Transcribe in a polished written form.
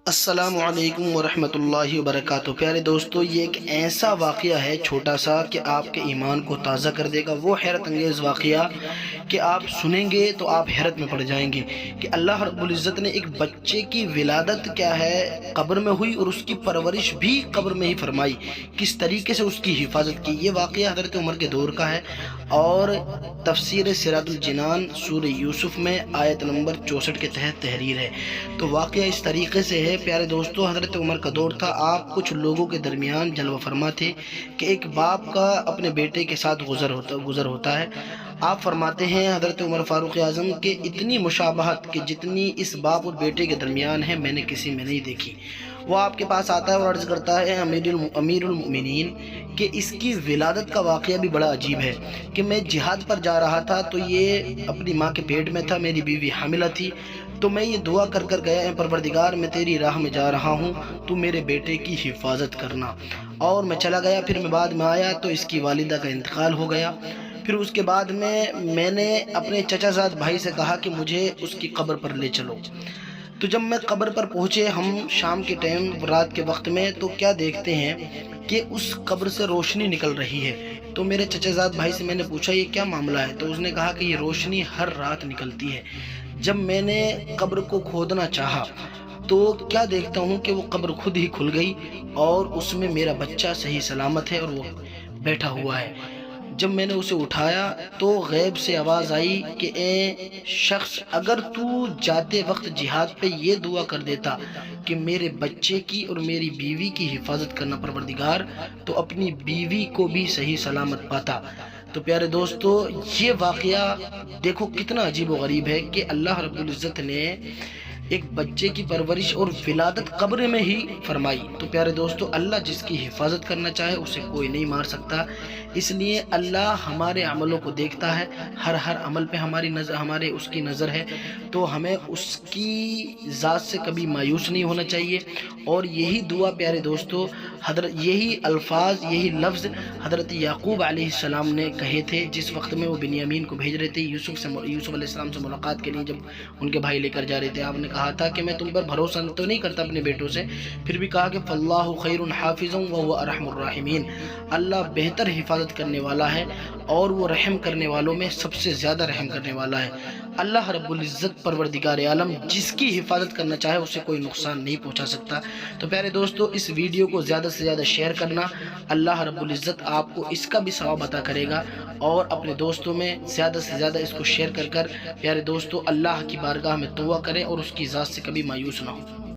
السلام علیکم ورحمۃ اللہ وبرکاتہ۔ پیارے دوستو، یہ ایک ایسا واقعہ ہے چھوٹا سا کہ آپ کے ایمان کو تازہ کر دے گا۔ وہ حیرت انگیز واقعہ کہ آپ سنیں گے تو آپ حیرت میں پڑ جائیں گے کہ اللہ رب العزت نے ایک بچے کی ولادت کیا ہے قبر میں ہوئی اور اس کی پرورش بھی قبر میں ہی فرمائی، کس طریقے سے اس کی حفاظت کی۔ یہ واقعہ حضرت عمر کے دور کا ہے اور تفسیر سراج الجنان سورہ یوسف میں آیت نمبر 64 کے تحت تحریر ہے۔ تو واقعہ اس طریقے سے ہے پیارے دوستو، حضرت عمر کا دور تھا، آپ کچھ لوگوں کے درمیان جلوہ فرما تھے کہ ایک باپ کا اپنے بیٹے کے ساتھ گزر ہوتا ہے۔ آپ فرماتے ہیں حضرت عمر فاروق اعظم کہ اتنی مشابہت کہ جتنی اس باپ اور بیٹے کے درمیان ہے میں نے کسی میں نہیں دیکھی۔ وہ آپ کے پاس آتا ہے اور عرض کرتا ہے امیر المؤمنین کہ اس کی ولادت کا واقعہ بھی بڑا عجیب ہے کہ میں جہاد پر جا رہا تھا تو یہ اپنی ماں کے پیٹ میں تھا، میری بیوی حاملہ تھی، تو میں یہ دعا کر گیا، اے پروردگار میں تیری راہ میں جا رہا ہوں، تو میرے بیٹے کی حفاظت کرنا۔ اور میں چلا گیا، پھر میں بعد میں آیا تو اس کی والدہ کا انتقال ہو گیا۔ پھر اس کے بعد میں نے اپنے چچا زاد بھائی سے کہا کہ مجھے اس کی قبر پر لے چلو۔ تو جب میں قبر پر پہنچے، ہم شام کے ٹائم رات کے وقت میں، تو کیا دیکھتے ہیں کہ اس قبر سے روشنی نکل رہی ہے۔ تو میرے چچا زاد بھائی سے میں نے پوچھا یہ کیا معاملہ ہے، تو اس نے کہا کہ یہ روشنی ہر رات نکلتی ہے۔ جب میں نے قبر کو کھودنا چاہا تو کیا دیکھتا ہوں کہ وہ قبر خود ہی کھل گئی اور اس میں میرا بچہ صحیح سلامت ہے اور وہ بیٹھا ہوا ہے۔ جب میں نے اسے اٹھایا تو غیب سے آواز آئی کہ اے شخص، اگر تو جاتے وقت جہاد پہ یہ دعا کر دیتا کہ میرے بچے کی اور میری بیوی کی حفاظت کرنا پروردگار، تو اپنی بیوی کو بھی صحیح سلامت پاتا۔ تو پیارے دوستو، یہ واقعہ دیکھو کتنا عجیب و غریب ہے کہ اللہ رب العزت نے ایک بچے کی پرورش اور ولادت قبر میں ہی فرمائی۔ تو پیارے دوستو، اللہ جس کی حفاظت کرنا چاہے اسے کوئی نہیں مار سکتا، اس لیے اللہ ہمارے عملوں کو دیکھتا ہے، ہر عمل پہ ہمارے اس کی نظر ہے، تو ہمیں اس کی ذات سے کبھی مایوس نہیں ہونا چاہیے۔ اور یہی دعا پیارے دوستو، یہی الفاظ، یہی لفظ حضرت یعقوب علیہ السلام نے کہے تھے جس وقت میں وہ بنیامین کو بھیج رہے تھے یوسف علیہ السلام سے ملاقات کے لیے، جب ان کے بھائی لے کر جا رہے تھے۔ آپ نے کہا تھا کہ میں تم پر بھروسہ تو نہیں کرتا اپنے بیٹوں سے، پھر بھی کہا کہ فاللہ خیر حافظ وهو ارحم الراحمین، اللہ بہتر حفاظت کرنے والا ہے اور وہ رحم کرنے والوں میں سب سے زیادہ رحم کرنے والا ہے۔ اللہ رب العزت پروردگار عالم جس کی حفاظت کرنا چاہے اسے کوئی نقصان نہیں پہنچا سکتا۔ تو پیارے دوستو، اس ویڈیو کو زیادہ سے زیادہ شیئر کرنا، اللہ رب العزت آپ کو اس کا بھی ثواب عطا کرے گا۔ اور اپنے دوستوں میں زیادہ سے زیادہ اس کو شیئر کر پیارے دوستو اللہ کی بارگاہ میں توبہ کریں اور اس کی ذات سے کبھی مایوس نہ ہو۔